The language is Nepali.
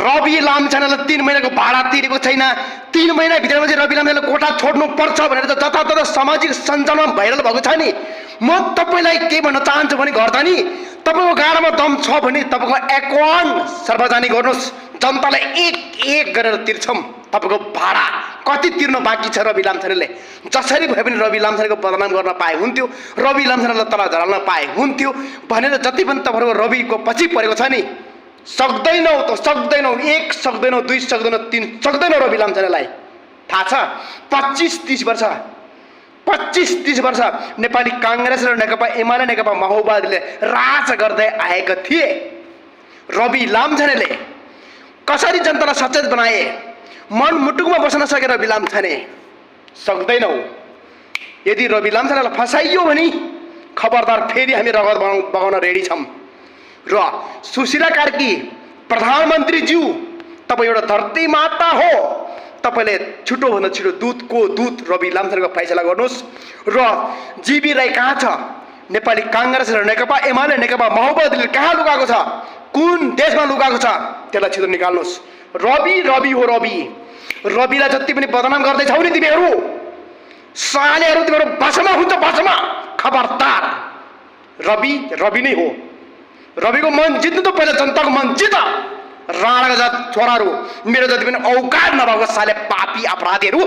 रवि लामिछानेलाई 3 महिनाको भाडा तिरेको छैन, 3 महिना भित्रमा चाहिँ रवि लामिछानेले कोठा छोड्नु पर्छ भनेर त जतातत सामाजिक सञ्जालमा भाइरल भएको छ नि। म तपाईलाई के भन्न चाहन्छु भने घरदानी, तपाईको गाडामा दम छ भने तपाईको एकाउन्ट सार्वजनिक गर्नुहोस्, जनतालाई एक गरेर तिर्छौं तपाईको भाडा। कति तिर्न बाँकी छ रवि लामिछानेले? जसरी भए पनि रवि लामिछानेको बदनाम गर्न पाए हुन्थ्यो, रवि लामिछानेलाई तल झराल्न पाए हुन्थ्यो भनेर जति पनि तपाईहरुको रविको पछि परेको छ नि, सक्दैनौ त सक्दैनौ, 1 सक्दैनौ, 2 सक्दैनौ, 3 सक्दैनौ रवि लामिछानेलाई। थाहा छ 25-30 वर्ष 25-30 वर्ष नेपाली कांग्रेस र नेकपा एमाले नेकपा माओवादीले राज गर्दै आएका थिए। रवि लामिछानेले कसरी जनतालाई सचेत बनाए? मन मुटुकमा बस्न सके रवि लामिछाने? सक्दैनौ। यदि रवि लामिछानेलाई फसाइयो भने खबरदार फेरि हामी रगत बगाउन रेडी छौं। र सुशीला कार्की प्रधानमन्त्री ज्यू, तपाई एउटा धरती माता हो, तपाईले छिटो भन्दा छिटो दूतको दूत रवि लामिछानेको फैसला गर्नुहोस्। र जीबी राई कहाँ छ? नेपाली कांग्रेस र नेकपा एमाले नेकपा माओवादीले कहाँ लुकाएको छ? कुन देशमा लुकाएको छ? त्यसलाई छिटो निकाल्नुहोस्। रवि हो रवि। रविलाई जति पनि बदनाम गर्दै छौ नि तिमीहरू, सालेहरू तिमीहरू बसमा हुन्छ बसमा। खबरदार, रवि नै हो। रविको मन जित्नु त पहिला जनताको मन जित। राणाका जात छोराहरू, मेरो जति पनि औकात नभएको साले पापी अपराधीहरू